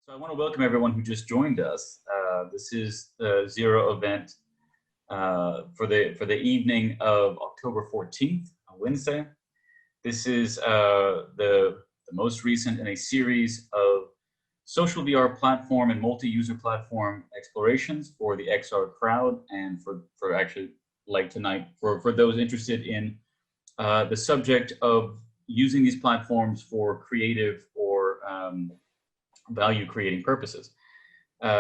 So I want to welcome everyone who just joined us. This is ZeroEvent for the evening of October 14th, on Wednesday. This is the most recent in a series of social VR platform and multi-user platform explorations for the XRCrowd, and for actually, like tonight, for those interested in the subject of using these platforms for creative or value creating purposes.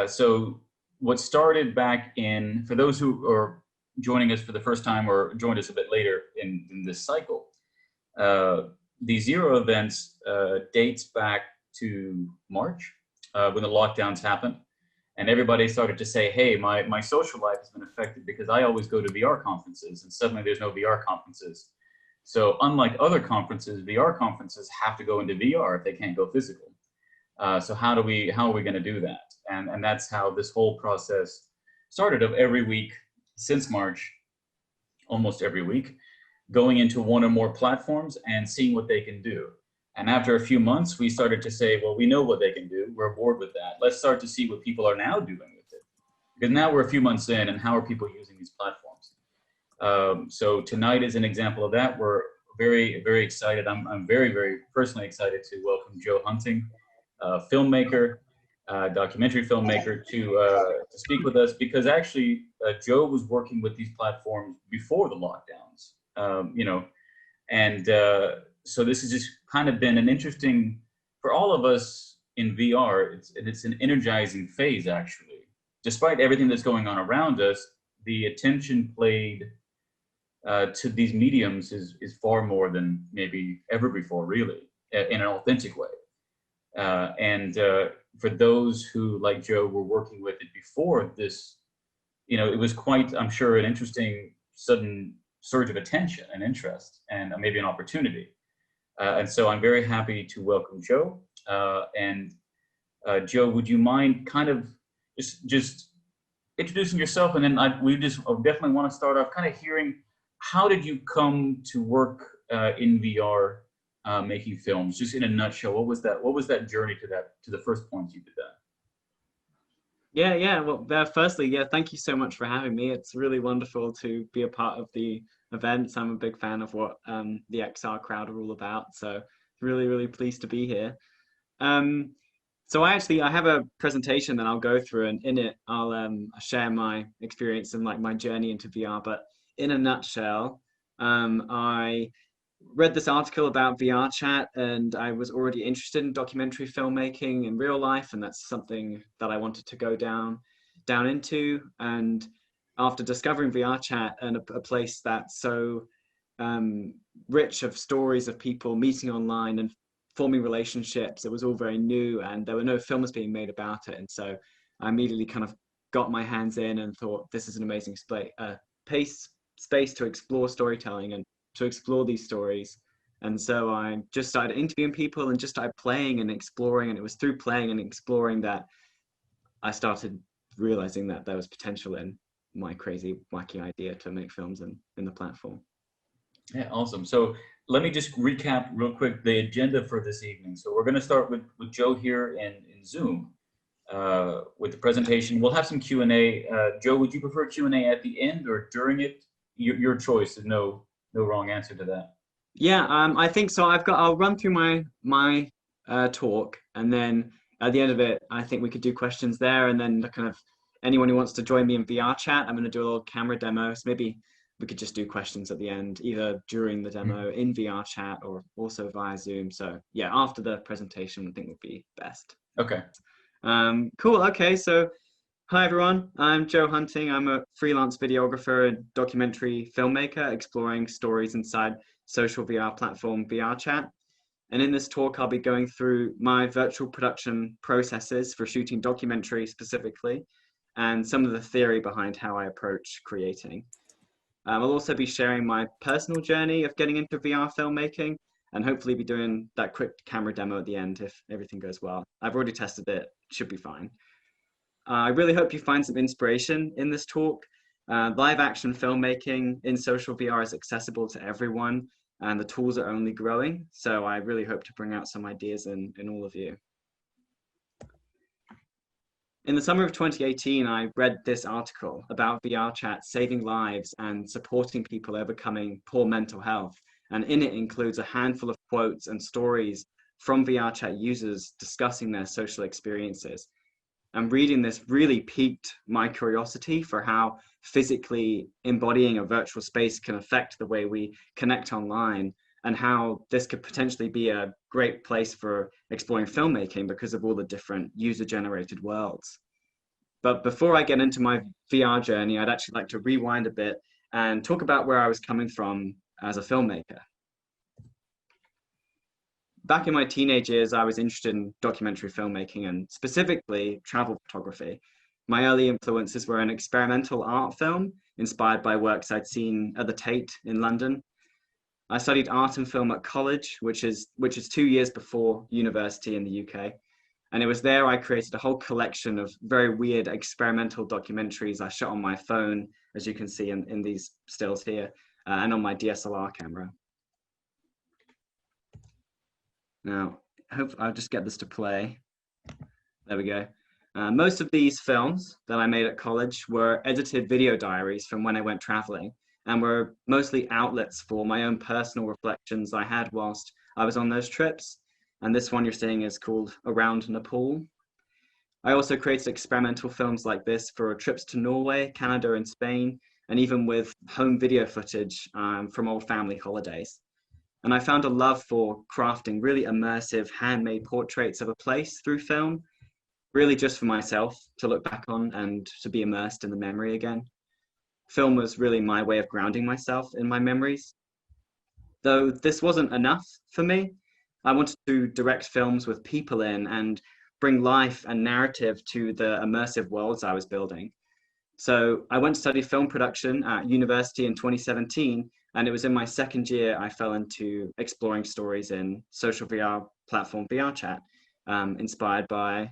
So what started back in, for those who are joining us for the first time or joined us a bit later in this cycle, the ZeroEvents dates back to March when the lockdowns happened. And everybody started to say, hey, my social life has been affected because I always go to VR conferences, and suddenly there's no VR conferences. So unlike other conferences, VR conferences have to go into VR if they can't go physical. So how are we going to do that? And that's how this whole process started, of every week since March, almost every week, going into one or more platforms and seeing what they can do. And after a few months, we started to say, well, we know what they can do. We're bored with that. Let's start to see what people are now doing with it. Because now we're a few months in, and how are people using these platforms? So tonight is an example of that. We're very, very excited. I'm very, very personally excited to welcome Joe Hunting, filmmaker, documentary filmmaker, to speak with us, because actually Joe was working with these platforms before the lockdowns, so this has just kind of been an interesting, for all of us in VR, it's an energizing phase actually. Despite everything that's going on around us, the attention played to these mediums is far more than maybe ever before, really, in an authentic way. For those who, like Joe, were working with it before this, it was quite, I'm sure, an interesting sudden surge of attention and interest, and maybe an opportunity. And so I'm very happy to welcome Joe. Joe, would you mind kind of just introducing yourself, and then we definitely want to start off kind of hearing, how did you come to work in VR? Making films, just in a nutshell, what was that journey to the first point you did that? Yeah. Well, firstly, yeah, thank you so much for having me. It's really wonderful to be a part of the events. I'm a big fan of what the XRCrowd are all about, so really pleased to be here. So I have a presentation that I'll go through, and in it I'll share my experience and like my journey into VR. But in a nutshell, I read this article about VRChat, and I was already interested in documentary filmmaking in real life, and that's something that I wanted to go down into. And after discovering VRChat and a place that's so rich of stories of people meeting online and forming relationships, it was all very new, and there were no films being made about it. And so I immediately kind of got my hands in and thought, this is an amazing space to explore storytelling and to explore these stories. And so I just started interviewing people and just started playing and exploring, and it was through playing and exploring that I started realizing that there was potential in my crazy wacky idea to make films in the platform. Yeah, awesome. So let me just recap real quick the agenda for this evening. So we're going to start with Joe here in Zoom with the presentation. We'll have some Q&A. Joe, would you prefer Q&A at the end or during it? Your choice. There's no wrong answer to that. Yeah, I think so. I'll run through my talk, and then at the end of it, I think we could do questions there, and then kind of anyone who wants to join me in VRChat, I'm going to do a little camera demo. So maybe we could just do questions at the end, either during the demo in VRChat or also via Zoom. So yeah, after the presentation, I think would be best. Okay. Cool. Okay, so hi everyone, I'm Joe Hunting. I'm a freelance videographer and documentary filmmaker exploring stories inside social VR platform VRChat. And in this talk, I'll be going through my virtual production processes for shooting documentary specifically, and some of the theory behind how I approach creating. I'll also be sharing my personal journey of getting into VR filmmaking, and hopefully be doing that quick camera demo at the end if everything goes well. I've already tested it, should be fine. I really hope you find some inspiration in this talk. Live action filmmaking in social VR is accessible to everyone, and the tools are only growing. So I really hope to bring out some ideas in all of you. In the summer of 2018, I read this article about VRChat saving lives and supporting people overcoming poor mental health. And in it includes a handful of quotes and stories from VRChat users discussing their social experiences. And reading this really piqued my curiosity for how physically embodying a virtual space can affect the way we connect online, and how this could potentially be a great place for exploring filmmaking because of all the different user-generated worlds. But before I get into my VR journey, I'd actually like to rewind a bit and talk about where I was coming from as a filmmaker. Back in my teenage years, I was interested in documentary filmmaking and specifically travel photography. My early influences were an experimental art film inspired by works I'd seen at the Tate in London. I studied art and film at college, which is 2 years before university in the UK. And it was there I created a whole collection of very weird experimental documentaries I shot on my phone, as you can see in these stills here, and on my DSLR camera. Now, I'll just get this to play. There we go. Most of these films that I made at college were edited video diaries from when I went traveling, and were mostly outlets for my own personal reflections I had whilst I was on those trips. And this one you're seeing is called Around Nepal. I also created experimental films like this for trips to Norway, Canada, and Spain, and even with home video footage from old family holidays. And I found a love for crafting really immersive handmade portraits of a place through film, really just for myself to look back on and to be immersed in the memory again. Film was really my way of grounding myself in my memories. Though this wasn't enough for me, I wanted to direct films with people in and bring life and narrative to the immersive worlds I was building. So I went to study film production at university in 2017, and it was in my second year I fell into exploring stories in social VR platform VRChat, inspired by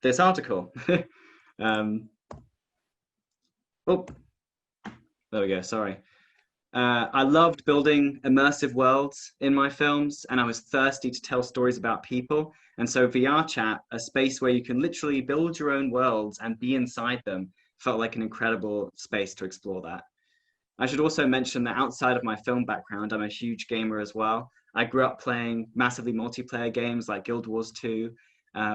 this article. There we go, sorry. I loved building immersive worlds in my films, and I was thirsty to tell stories about people. And so VRChat, a space where you can literally build your own worlds and be inside them, felt like an incredible space to explore that. I should also mention that outside of my film background, I'm a huge gamer as well. I grew up playing massively multiplayer games like Guild Wars 2,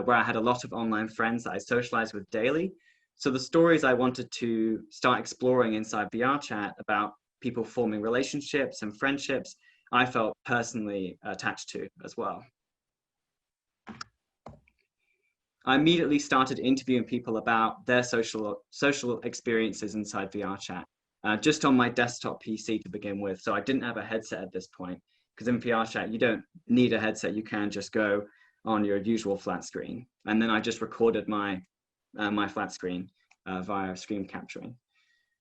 where I had a lot of online friends that I socialized with daily. So the stories I wanted to start exploring inside VRChat about people forming relationships and friendships, I felt personally attached to as well. I immediately started interviewing people about their social experiences inside VRChat, just on my desktop PC to begin with. So I didn't have a headset at this point, because in VRChat, you don't need a headset. You can just go on your usual flat screen. And then I just recorded my flat screen via screen capturing.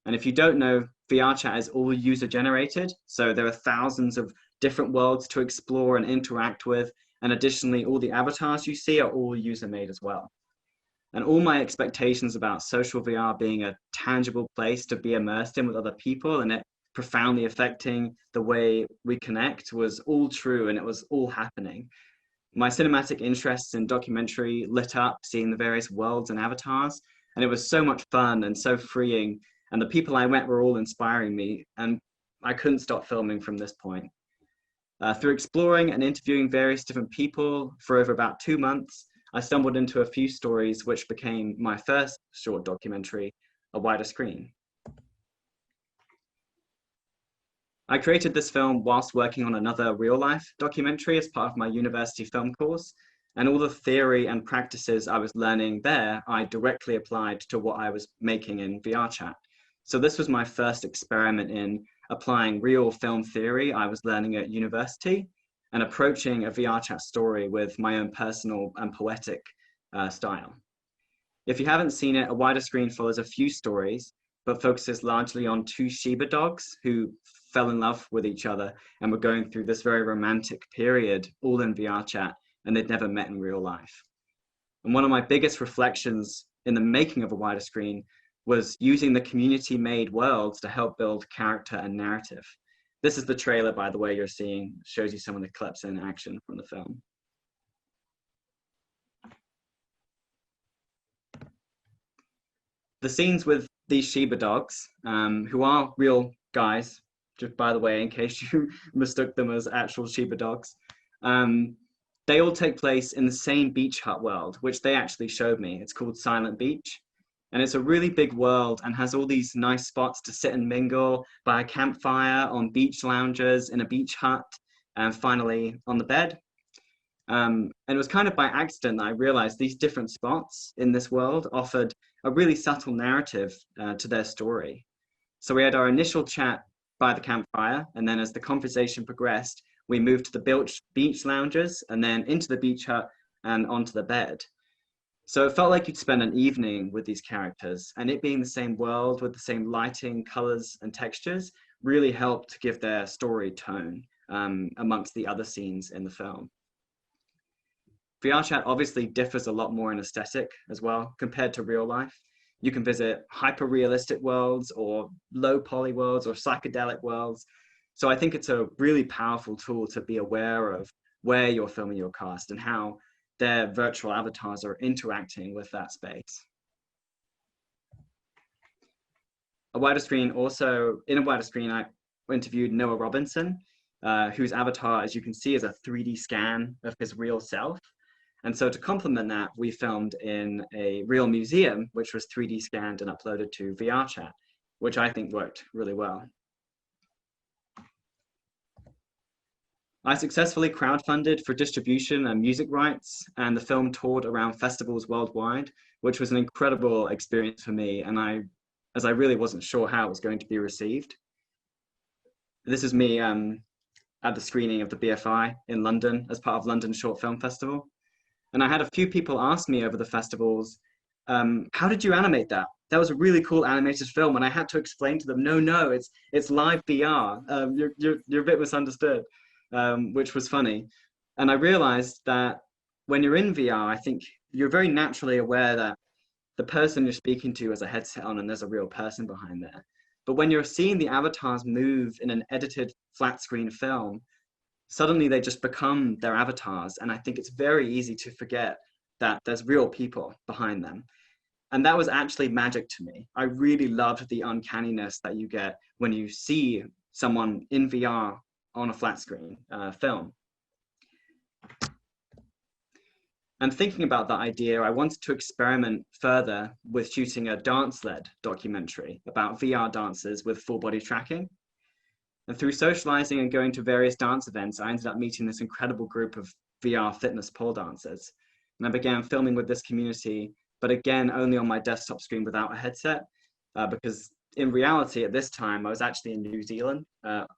And if you don't know, VRChat is all user generated. So there are thousands of different worlds to explore and interact with. And additionally, all the avatars you see are all user made as well. And all my expectations about social VR being a tangible place to be immersed in with other people and it profoundly affecting the way we connect was all true, and it was all happening. My cinematic interests in documentary lit up seeing the various worlds and avatars, and it was so much fun and so freeing. And the people I met were all inspiring me, and I couldn't stop filming from this point. Through exploring and interviewing various different people for over about 2 months, I stumbled into a few stories which became my first short documentary, A Wider Screen. I created this film whilst working on another real-life documentary as part of my university film course, and all the theory and practices I was learning there, I directly applied to what I was making in VRChat. So this was my first experiment in applying real film theory I was learning at university and approaching a VRChat story with my own personal and poetic style. If you haven't seen it, A Wider Screen follows a few stories, but focuses largely on 2 Shiba dogs who fell in love with each other and were going through this very romantic period, all in VRChat, and they'd never met in real life. And one of my biggest reflections in the making of A Wider Screen was using the community-made worlds to help build character and narrative. This is the trailer, by the way, you're seeing, shows you some of the clips in action from the film. the scenes with these Shiba dogs, who are real guys, just by the way, in case you mistook them as actual Shiba dogs, they all take place in the same beach hut world, which they actually showed me. It's called Silent Beach. And it's a really big world and has all these nice spots to sit and mingle by a campfire, on beach lounges, in a beach hut, and finally on the bed. And it was kind of by accident that I realized these different spots in this world offered a really subtle narrative to their story. So we had our initial chat by the campfire, and then as the conversation progressed, we moved to the beach lounges and then into the beach hut and onto the bed. So it felt like you'd spend an evening with these characters, and it being the same world with the same lighting, colors, and textures really helped to give their story tone amongst the other scenes in the film. VRChat obviously differs a lot more in aesthetic as well compared to real life. You can visit hyper-realistic worlds or low poly worlds or psychedelic worlds. So I think it's a really powerful tool to be aware of where you're filming your cast and how their virtual avatars are interacting with that space. In a wider screen, I interviewed Noah Robinson, whose avatar, as you can see, is a 3D scan of his real self. And so to complement that, we filmed in a real museum, which was 3D scanned and uploaded to VRChat, which I think worked really well. I successfully crowdfunded for distribution and music rights, and the film toured around festivals worldwide, which was an incredible experience for me, and as I really wasn't sure how it was going to be received. This is me at the screening of the BFI in London as part of London Short Film Festival. And I had a few people ask me over the festivals, how did you animate that? That was a really cool animated film. And I had to explain to them, no, it's live VR. You're a bit misunderstood, which was funny. And I realized that when you're in VR, I think you're very naturally aware that the person you're speaking to has a headset on and there's a real person behind there. But when you're seeing the avatars move in an edited flat screen film, suddenly they just become their avatars. And I think it's very easy to forget that there's real people behind them. And that was actually magic to me. I really loved the uncanniness that you get when you see someone in VR on a flat screen film. And thinking about that idea, I wanted to experiment further with shooting a dance-led documentary about VR dancers with full body tracking. And through socializing and going to various dance events, I ended up meeting this incredible group of VR fitness pole dancers. And I began filming with this community, but again, only on my desktop screen without a headset, because in reality, at this time, I was actually in New Zealand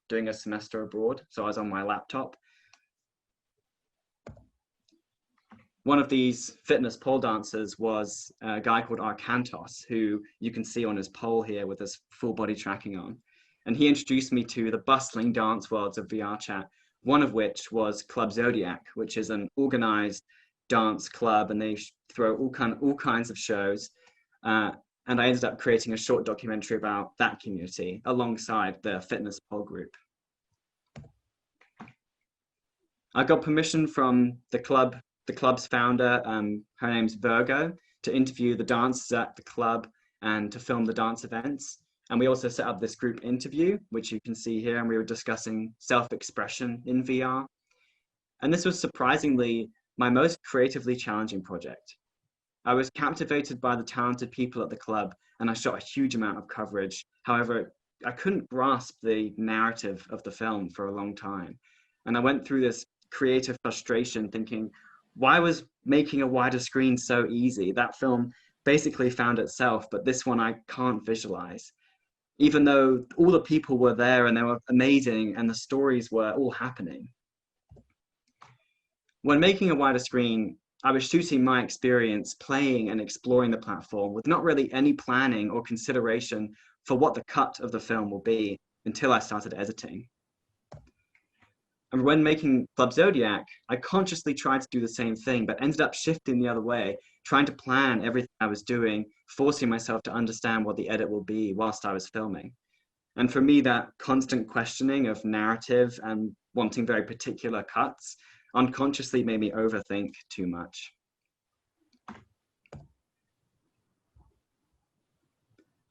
doing a semester abroad. So I was on my laptop. One of these fitness pole dancers was a guy called Arkantos, who you can see on his pole here with his full body tracking on. And he introduced me to the bustling dance worlds of VRChat, one of which was Club Zodiac, which is an organized dance club, and they throw all kinds of shows. And I ended up creating a short documentary about that community alongside the fitness pole group. I got permission from the club's founder, her name's Virgo, to interview the dancers at the club and to film the dance events. And we also set up this group interview, which you can see here, and we were discussing self-expression in VR. And this was surprisingly my most creatively challenging project. I was captivated by the talented people at the club, and I shot a huge amount of coverage. However, I couldn't grasp the narrative of the film for a long time. And I went through this creative frustration thinking, why was making a wider screen so easy? That film basically found itself, but this one I can't visualize. Even though all the people were there and they were amazing and the stories were all happening. When making a wider screen, I was shooting my experience playing and exploring the platform with not really any planning or consideration for what the cut of the film will be until I started editing. And when making Club Zodiac, I consciously tried to do the same thing, but ended up shifting the other way, trying to plan everything I was doing, forcing myself to understand what the edit will be whilst I was filming. And for me, that constant questioning of narrative and wanting very particular cuts unconsciously made me overthink too much.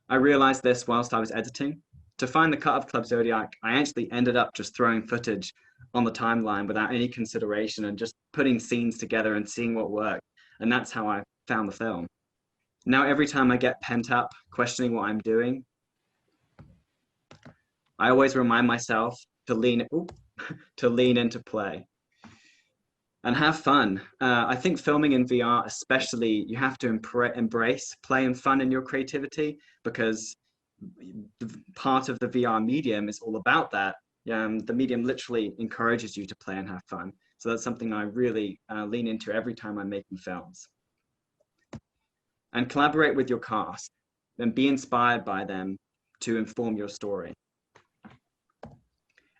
I realized this whilst I was editing. To find the cut of Club Zodiac, I actually ended up just throwing footage on the timeline without any consideration and just putting scenes together and seeing what worked. And that's how I found the film. Now, every time I get pent up, questioning what I'm doing, I always remind myself to lean into play and have fun. I think filming in VR, especially, you have to embrace play and fun in your creativity, because part of the VR medium is all about that. The medium literally encourages you to play and have fun. So that's something I really lean into every time I'm making films. And collaborate with your cast, and be inspired by them to inform your story.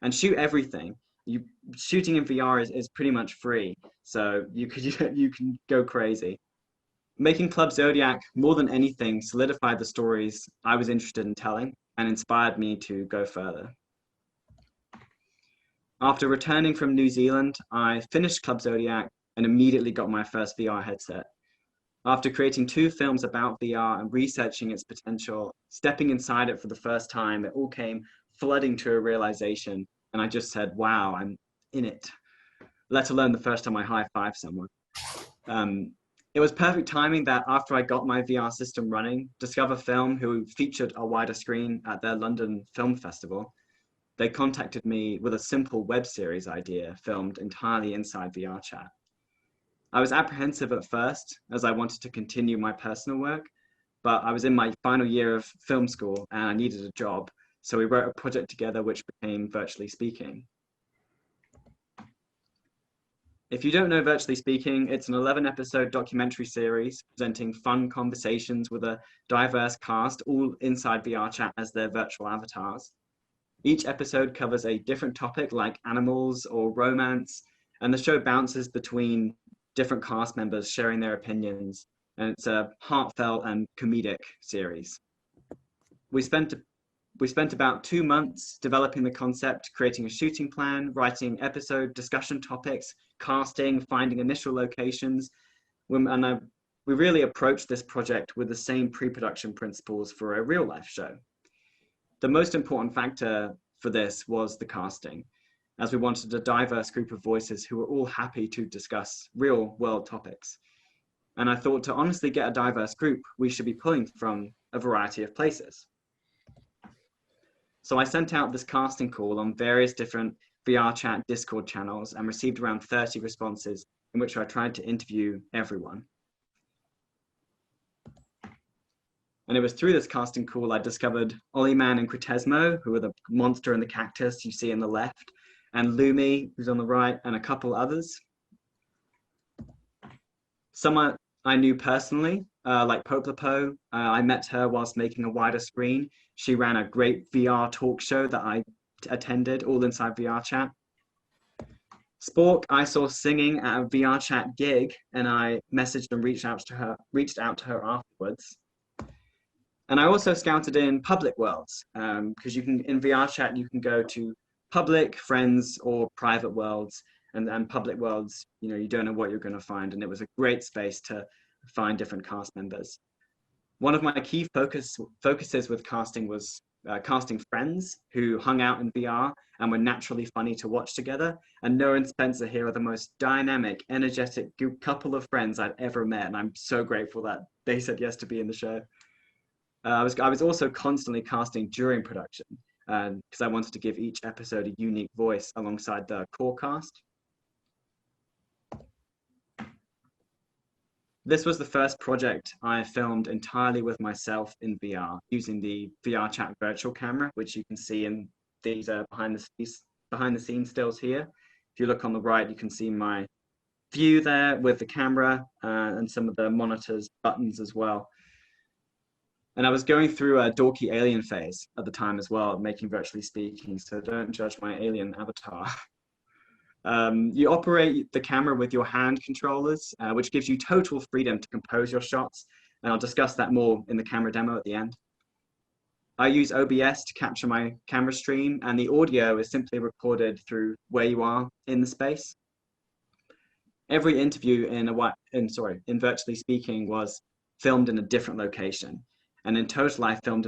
And shoot everything. Shooting in VR is pretty much free, so you can go crazy. Making Club Zodiac, more than anything, solidified the stories I was interested in telling and inspired me to go further. After returning from New Zealand, I finished Club Zodiac and immediately got my first VR headset. After creating 2 films about VR and researching its potential, stepping inside it for the first time, it all came flooding to a realization. And I just said, wow, I'm in it. Let alone the first time I high-fived someone. It was perfect timing that after I got my VR system running, Discover Film, who featured a wider screen at their London Film Festival, they contacted me with a simple web series idea filmed entirely inside VRChat. I was apprehensive at first, as I wanted to continue my personal work, but I was in my final year of film school and I needed a job. So we wrote a project together which became Virtually Speaking. If you don't know Virtually Speaking, it's an 11-episode documentary series presenting fun conversations with a diverse cast, all inside VRChat as their virtual avatars. Each episode covers a different topic like animals or romance, and the show bounces between different cast members sharing their opinions, and it's a heartfelt and comedic series. We spent about 2 months developing the concept, creating a shooting plan, writing episode discussion topics, casting, finding initial locations. And we really approached this project with the same pre-production principles for a real life show. The most important factor for this was the casting, as we wanted a diverse group of voices who were all happy to discuss real world topics. And I thought, to honestly get a diverse group, we should be pulling from a variety of places. So I sent out this casting call on various different VRChat Discord channels and received around 30 responses, in which I tried to interview everyone. And it was through this casting call I discovered Ollie Man and Cretesmo, who are the monster and the cactus you see on the left, and Lumi, who's on the right, and a couple others. Some I knew personally, like Poplapo. I met her whilst making a wider screen. She ran a great VR talk show that I attended, all inside VRChat. Spork, I saw singing at a VRChat gig, and I messaged and reached out to her afterwards. And I also scouted in public worlds, because in VRChat, you can go to public, friends, or private worlds. And public worlds, you don't know what you're going to find. And it was a great space to find different cast members. One of my key focuses with casting was casting friends who hung out in VR and were naturally funny to watch together. And Noah and Spencer here are the most dynamic, energetic couple of friends I'd ever met. And I'm so grateful that they said yes to be in the show. I was also constantly casting during production, because I wanted to give each episode a unique voice alongside the core cast. This was the first project I filmed entirely with myself in VR, using the VRChat virtual camera, which you can see in these behind the scenes stills here. If you look on the right, you can see my view there with the camera and some of the monitors buttons as well. And I was going through a dorky alien phase at the time as well, making Virtually Speaking, so don't judge my alien avatar. You operate the camera with your hand controllers, which gives you total freedom to compose your shots. And I'll discuss that more in the camera demo at the end. I use OBS to capture my camera stream, and the audio is simply recorded through where you are in the space. Every interview in Virtually Speaking was filmed in a different location. And in total, I filmed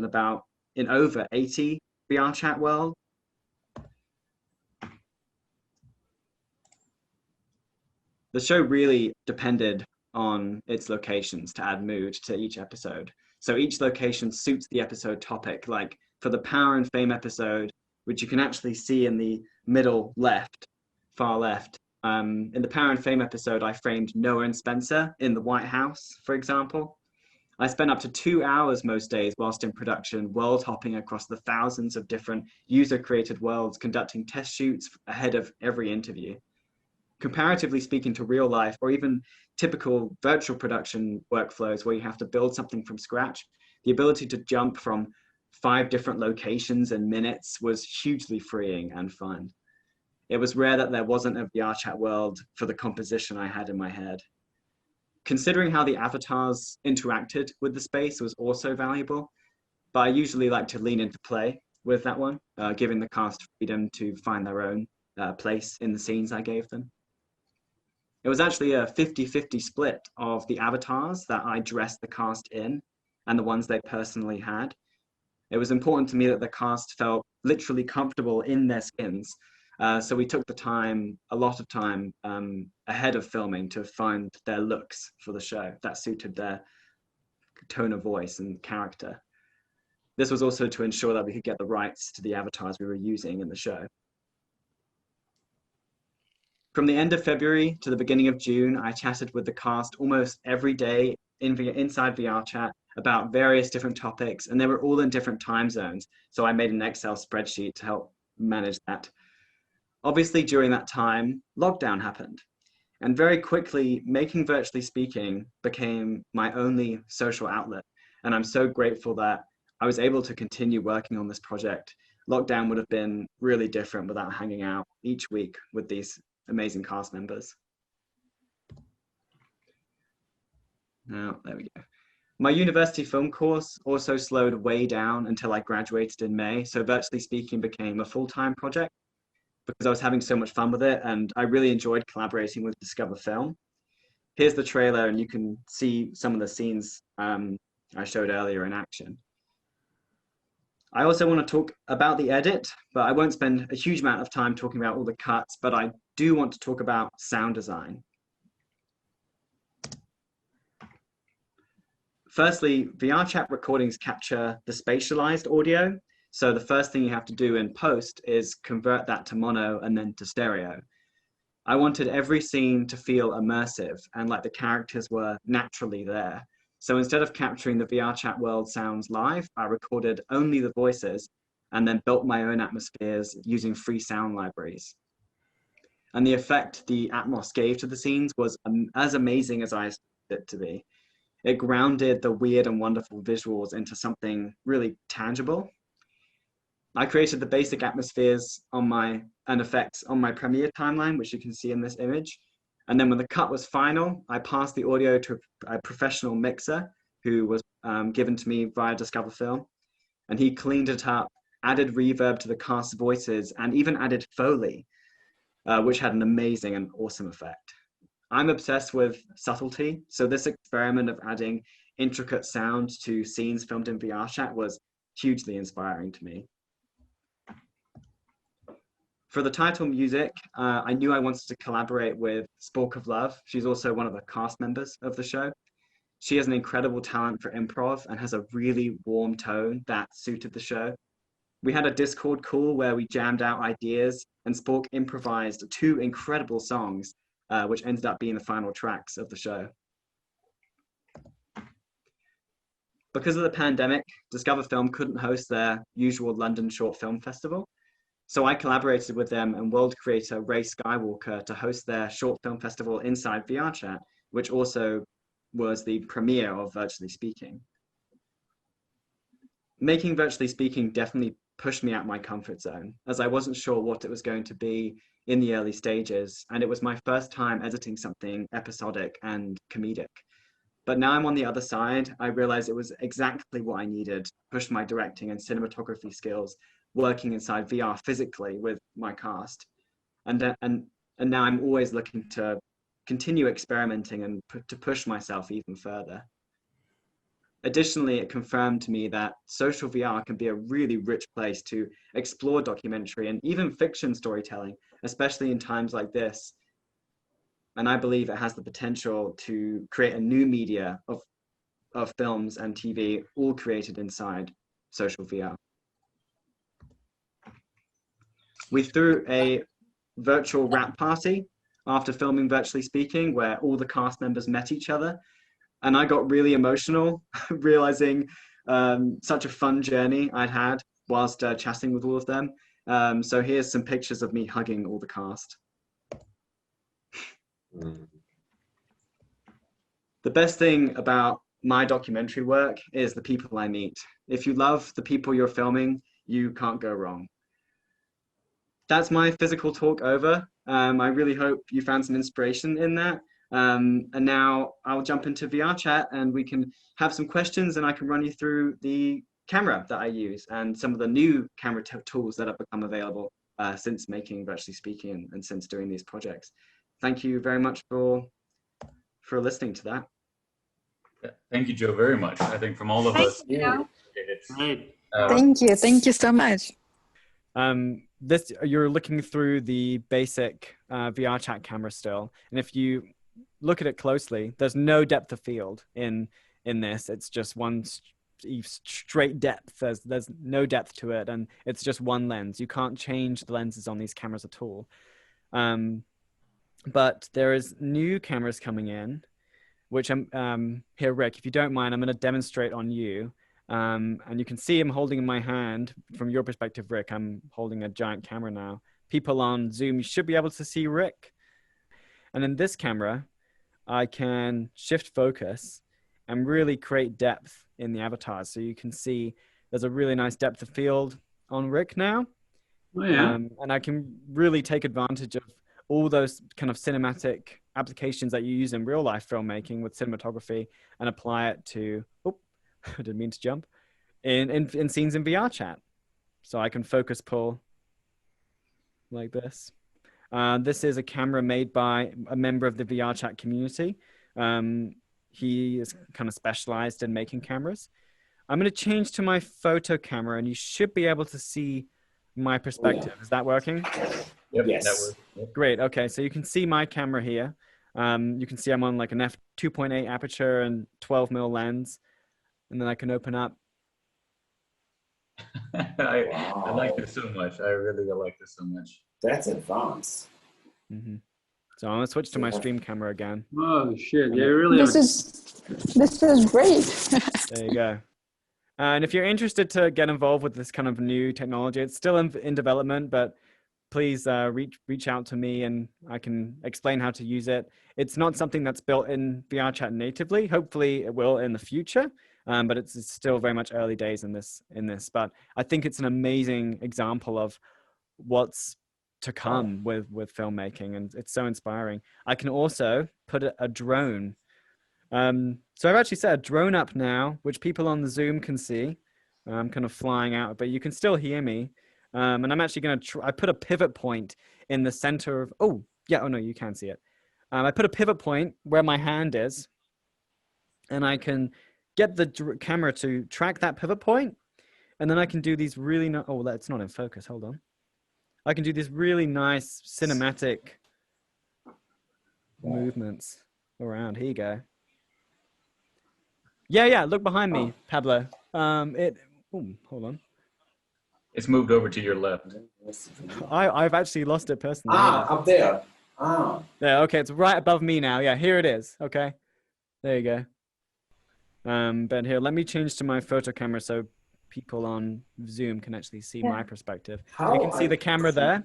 in over 80 VRChat worlds. The show really depended on its locations to add mood to each episode. So each location suits the episode topic. Like for the Power and Fame episode, which you can actually see in the middle left, far left. In the Power and Fame episode, I framed Noah and Spencer in the White House, for example. I spent up to 2 hours most days whilst in production, world hopping across the thousands of different user-created worlds, conducting test shoots ahead of every interview. Comparatively speaking to real life or even typical virtual production workflows where you have to build something from scratch, the ability to jump from 5 different locations in minutes was hugely freeing and fun. It was rare that there wasn't a VRChat world for the composition I had in my head. Considering how the avatars interacted with the space was also valuable, but I usually like to lean into play with that one, giving the cast freedom to find their own place in the scenes I gave them. It was actually a 50-50 split of the avatars that I dressed the cast in and the ones they personally had. It was important to me that the cast felt literally comfortable in their skins. So we took the time, a lot of time ahead of filming to find their looks for the show that suited their tone of voice and character. This was also to ensure that we could get the rights to the avatars we were using in the show. From the end of February to the beginning of June, I chatted with the cast almost every day inside VRChat about various different topics, and they were all in different time zones. So I made an Excel spreadsheet to help manage that. Obviously, during that time, lockdown happened. And very quickly, making Virtually Speaking became my only social outlet. And I'm so grateful that I was able to continue working on this project. Lockdown would have been really different without hanging out each week with these amazing cast members. Now, there we go. My university film course also slowed way down until I graduated in May. So Virtually Speaking became a full-time project because I was having so much fun with it, and I really enjoyed collaborating with Discover Film. Here's the trailer, and you can see some of the scenes I showed earlier in action. I also want to talk about the edit, but I won't spend a huge amount of time talking about all the cuts, but I do want to talk about sound design. Firstly, VRChat recordings capture the spatialized audio. So the first thing you have to do in post is convert that to mono and then to stereo. I wanted every scene to feel immersive and like the characters were naturally there. So instead of capturing the VRChat world sounds live, I recorded only the voices and then built my own atmospheres using free sound libraries. And the effect the Atmos gave to the scenes was as amazing as I expected it to be. It grounded the weird and wonderful visuals into something really tangible. I created the basic atmospheres and effects on my Premiere timeline, which you can see in this image. And then when the cut was final, I passed the audio to a professional mixer who was given to me via Discover Film. And he cleaned it up, added reverb to the cast's voices, and even added Foley, which had an amazing and awesome effect. I'm obsessed with subtlety, so this experiment of adding intricate sound to scenes filmed in VRChat was hugely inspiring to me. For the title music, I knew I wanted to collaborate with Spork of Love. She's also one of the cast members of the show. She has an incredible talent for improv and has a really warm tone that suited the show. We had a Discord call where we jammed out ideas, and Spork improvised 2 incredible songs, which ended up being the final tracks of the show. Because of the pandemic, Discover Film couldn't host their usual London Short Film Festival. So I collaborated with them and world creator Ray Skywalker to host their short film festival inside VRChat, which also was the premiere of Virtually Speaking. Making Virtually Speaking definitely pushed me out my comfort zone, as I wasn't sure what it was going to be in the early stages, and it was my first time editing something episodic and comedic. But now I'm on the other side, I realized it was exactly what I needed to push my directing and cinematography skills working inside VR physically with my cast. And now I'm always looking to continue experimenting and to push myself even further. Additionally, it confirmed to me that social VR can be a really rich place to explore documentary and even fiction storytelling, especially in times like this. And I believe it has the potential to create a new media of films and TV, all created inside social VR. We threw a virtual wrap party after filming Virtually Speaking, where all the cast members met each other. And I got really emotional realizing such a fun journey I'd had whilst chatting with all of them. So here's some pictures of me hugging all the cast. The best thing about my documentary work is the people I meet. If you love the people you're filming, you can't go wrong. That's my physical talk over. I really hope you found some inspiration in that. And now I'll jump into VRChat and we can have some questions and I can run you through the camera that I use and some of the new camera tools that have become available since making Virtually Speaking and since doing these projects. Thank you very much for listening to that. Thank you, Joe, very much. I think from all of us. Right. Thank you so much. You're looking through the basic VRChat camera still, and if you look at it closely, there's no depth of field in this. It's just one straight depth. There's no depth to it, and it's just one lens. You can't change the lenses on these cameras at all. But there is new cameras coming in, which I'm here, Rick, if you don't mind, I'm going to demonstrate on you. And you can see him holding in my hand. From your perspective, Rick, I'm holding a giant camera now. People on Zoom, you should be able to see Rick. And in this camera, I can shift focus and really create depth in the avatars. So you can see there's a really nice depth of field on Rick now. Oh, yeah. And I can really take advantage of all those kind of cinematic applications that you use in real life filmmaking with cinematography and apply it to, oh, I didn't mean to jump, in scenes in VRChat. So I can focus pull like this. This is a camera made by a member of the VRChat community. He is kind of specialized in making cameras. I'm going to change to my photo camera and you should be able to see my perspective. Is that working? Yep, Yes. that works. Yep. Great. Okay. So you can see my camera here. You can see I'm on like an f2.8 aperture and 12mm lens. And then I can open up. I like this so much. I really like this so much. That's advanced. Mm-hmm. So I'm going to switch to my stream camera again. Oh shit! Yeah, really. This is great. There you go. And if you're interested to get involved with this kind of new technology, it's still in development, but please reach out to me and I can explain how to use it. It's not something that's built in VRChat natively. Hopefully it will in the future, but it's still very much early days in this. But I think it's an amazing example of what's to come with filmmaking, and it's so inspiring. I can also put a drone. So I've actually set a drone up now, which people on the Zoom can see. I'm kind of flying out, but you can still hear me. And I'm actually going to I put a pivot point in the center of, oh no, you can see it. I put a pivot point where my hand is, and I can get the camera to track that pivot point, and then I can do these really, oh, that's not in focus, hold on. I can do these really nice cinematic movements around. Here you go. Yeah, look behind me, Pablo. Hold on. It's moved over to your left. I've actually lost it personally. Up there. Yeah, okay, it's right above me now. Yeah, here it is. Okay, there you go. But here, let me change to my photo camera so people on Zoom can actually see my perspective. So you can see the camera there,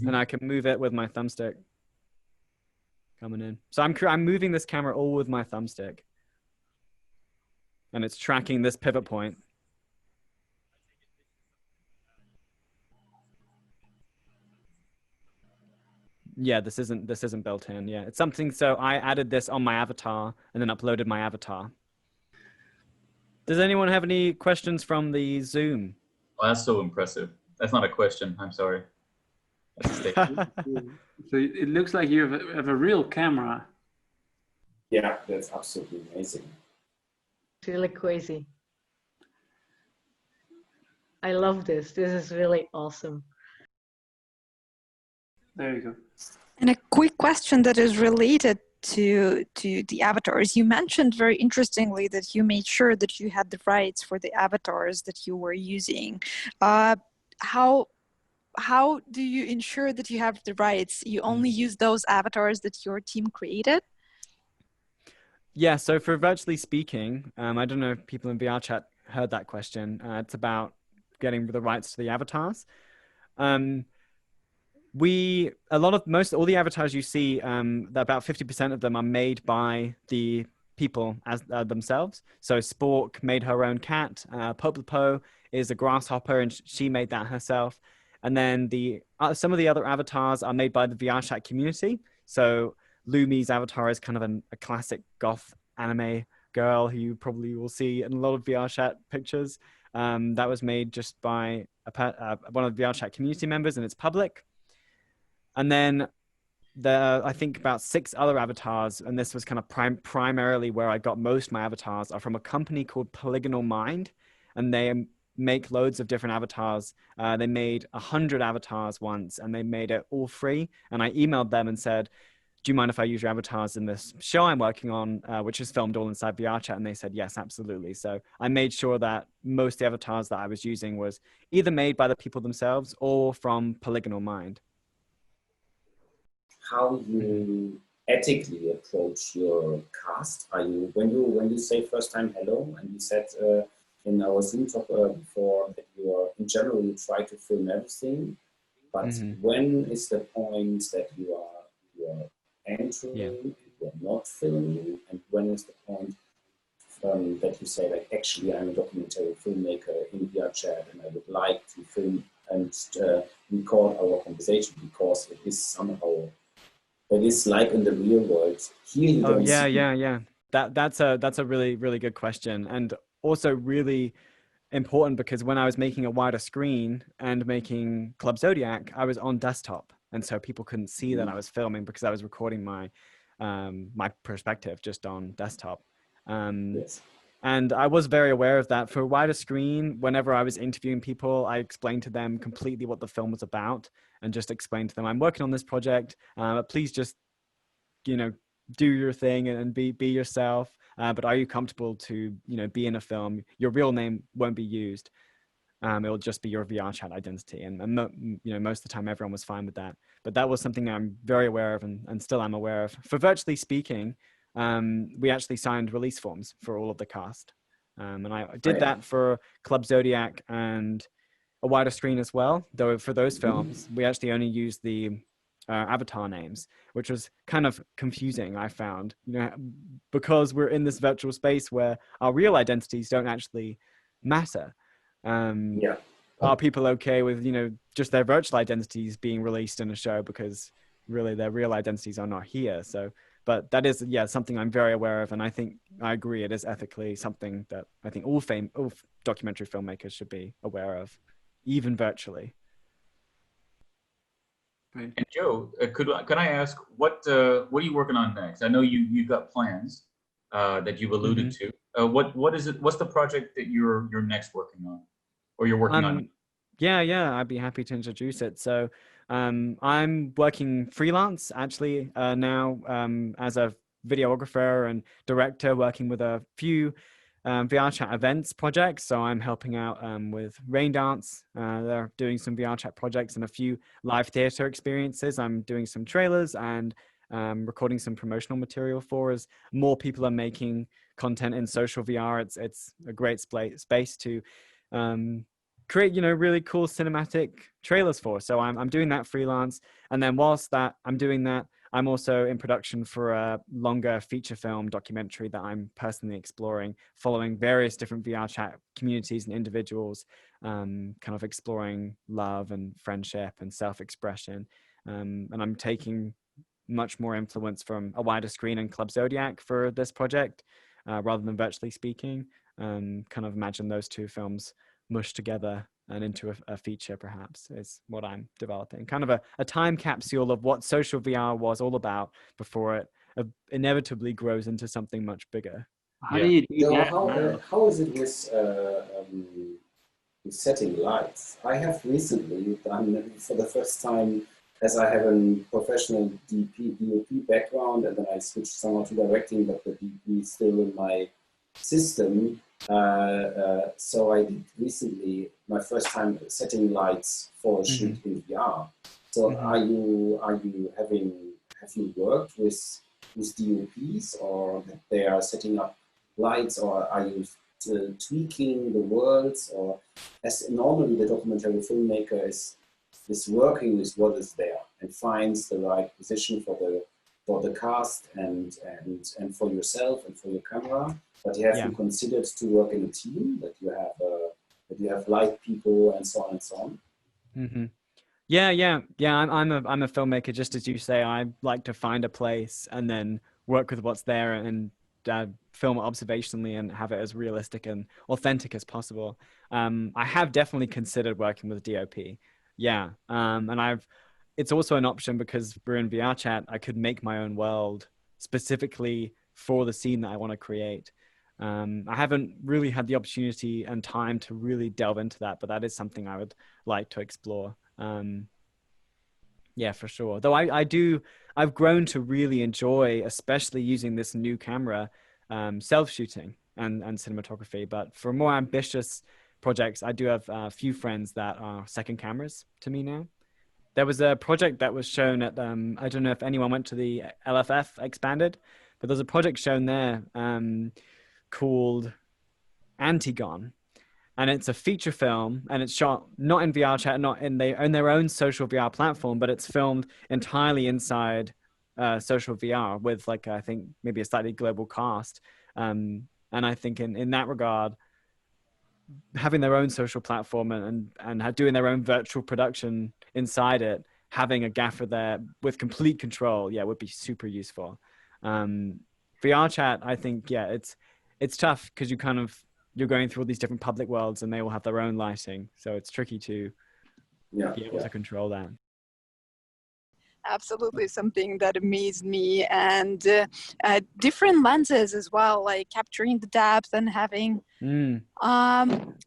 and I can move it with my thumbstick. Coming in. So I'm moving this camera all with my thumbstick, and it's tracking this pivot point. Yeah, this isn't built in. Yeah, it's something. So I added this on my avatar and then uploaded my avatar. Does anyone have any questions from the Zoom? Well, that's so impressive. That's not a question. I'm sorry. That's a statement. So it looks like you have a real camera. Yeah, that's absolutely amazing. It's really crazy. I love this. This is really awesome. There you go. And a quick question that is related to the avatars. You mentioned very interestingly that you made sure that you had the rights for the avatars that you were using. How do you ensure that you have the rights? You only use those avatars that your team created? Yeah, so for virtually speaking, I don't know if people in VRChat heard that question. It's about getting the rights to the avatars. Most all the avatars you see, about 50% of them are made by the people as themselves. So Spork made her own cat. Popopo is a grasshopper, and she made that herself. And then some of the other avatars are made by the VRChat community. So Lumi's avatar is kind of a classic goth anime girl who you probably will see in a lot of VRChat pictures. That was made just by one of the VRChat community members, and it's public. And then I think about 6 other avatars, and this was kind of primarily where I got most of my avatars, are from a company called Polygonal Mind, and they make loads of different avatars. They made 100 avatars once, and they made it all free. And I emailed them and said, do you mind if I use your avatars in this show I'm working on, which is filmed all inside VRChat? And they said, yes, absolutely. So I made sure that most of the avatars that I was using was either made by the people themselves or from Polygonal Mind. How you ethically approach your cast? Are you when you say first time hello, and you said in our Zoom talk before that you are in general you try to film everything, but when is the point that you are entering, you are not filming, and when is the point that you say like actually I'm a documentary filmmaker in VRChat and I would like to film and record our conversation because it is somehow. It is like in the real world. Here you don't see. Yeah. That's a really, really good question, and also really important because when I was making a wider screen and making Club Zodiac, I was on desktop, and so people couldn't see that I was filming because I was recording my my perspective just on desktop. Yes. And I was very aware of that. For a wider screen, whenever I was interviewing people, I explained to them completely what the film was about and just explained to them, I'm working on this project. Please just, do your thing and be yourself. But are you comfortable to, be in a film? Your real name won't be used. It'll just be your VRChat identity. And most of the time, everyone was fine with that. But that was something I'm very aware of and still am aware of. For virtually speaking, we actually signed release forms for all of the cast. And I did that for Club Zodiac and a wider screen as well. Though for those films, we actually only used the avatar names, which was kind of confusing, I found, because we're in this virtual space where our real identities don't actually matter. Are people okay with, just their virtual identities being released in a show because really their real identities are not here? So, but that is, something I'm very aware of. And I think I agree. It is ethically something that I think all documentary filmmakers should be aware of, even virtually. And Joe, can I ask what are you working on next? I know you've got plans that you've alluded to. What is it? What's the project that you're next working on, or you're working on? Yeah, I'd be happy to introduce it. So I'm working freelance actually now as a videographer and director, working with a few VRChat events projects. So I'm helping out with Rain Dance. They're doing some VRChat projects and a few live theater experiences. I'm doing some trailers and recording some promotional material for as more people are making content in social VR. It's a great space to create, really cool cinematic trailers for. So I'm doing that freelance. And then whilst I'm doing that, I'm also in production for a longer feature film documentary that I'm personally exploring, following various different VRChat communities and individuals, kind of exploring love and friendship and self-expression. And I'm taking much more influence from a wider screen and Club Zodiac for this project, rather than virtually speaking. Kind of imagine those two films mushed together and into a feature, perhaps, is what I'm developing. Kind of a time capsule of what social VR was all about before it inevitably grows into something much bigger. How do you do So that? how is it with setting lights? I have recently done for the first time, as I have a professional DOP background, and then I switched somewhat to directing, but the DP is still in my system. So I did recently my first time setting lights for a shoot in VR. So have you worked with DOPs, or that they are setting up lights, or are you tweaking the worlds, or as normally the documentary filmmaker is working with what is there and finds the right position for the cast and for yourself and for your camera. But you have to consider to work in a team, that you have light people and so on and so on. Yeah. I'm a filmmaker, just as you say. I like to find a place and then work with what's there and film it observationally and have it as realistic and authentic as possible. I have definitely considered working with DOP. Yeah, and it's also an option because we're in VRChat. I could make my own world specifically for the scene that I want to create. I haven't really had the opportunity and time to really delve into that, but that is something I would like to explore. Yeah, for sure. Though I've grown to really enjoy, especially using this new camera, self-shooting and cinematography. But for more ambitious projects, I do have a few friends that are second cameras to me now. There was a project that was shown at, I don't know if anyone went to the LFF Expanded, but there's a project shown there called Antigone. And it's a feature film, and it's shot not in VRChat, not in their own social VR platform, but it's filmed entirely inside social VR with, like, I think maybe a slightly global cast. And I think in that regard, having their own social platform and doing their own virtual production inside it, having a gaffer there with complete control, would be super useful. VRChat, I think, it's tough because you're going through all these different public worlds and they all have their own lighting. So it's tricky to be able to control that. Absolutely, something that amazed me, and different lenses as well, like capturing the depth and having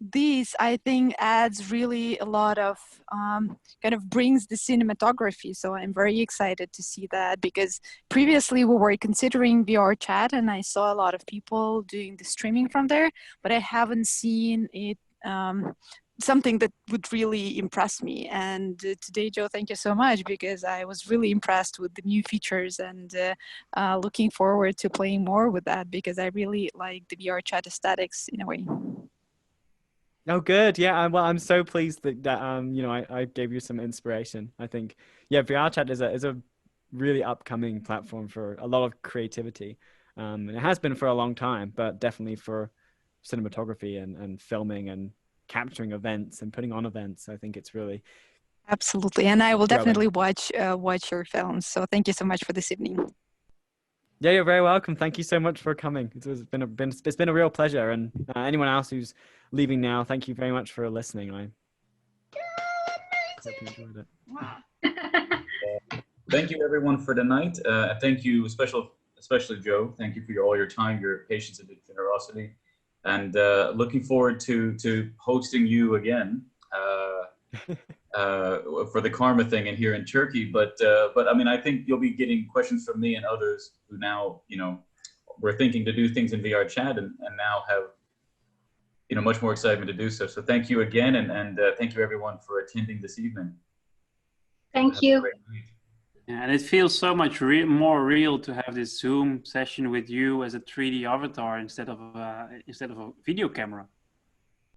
these, I think, adds really a lot of kind of brings the cinematography. So I'm very excited to see that, because previously we were considering VRChat and I saw a lot of people doing the streaming from there, but I haven't seen it something that would really impress me. And today, Joe, thank you so much, because I was really impressed with the new features and looking forward to playing more with that, because I really like the VRChat aesthetics in a way. Oh, good. Yeah. Well, I'm so pleased that I gave you some inspiration. I think, VRChat is a really upcoming platform for a lot of creativity. And it has been for a long time, but definitely for cinematography and filming and capturing events and putting on events. I think it's really absolutely, and I will definitely watch your films. So thank you so much for this evening. Yeah, you're very welcome. Thank you so much for coming. It's been a real pleasure. And anyone else who's leaving now, thank you very much for listening. I hope you enjoyed it. Thank you everyone for tonight. Thank you, especially Joe. Thank you for all your time, your patience, and generosity. And looking forward to hosting you again for the Karma thing and here in Turkey. But I mean, I think you'll be getting questions from me and others who now, we're thinking to do things in VRChat and now have, much more excitement to do so. So thank you again, and thank you everyone for attending this evening. Thank you. And it feels so much more real to have this Zoom session with you as a 3D avatar instead of a video camera.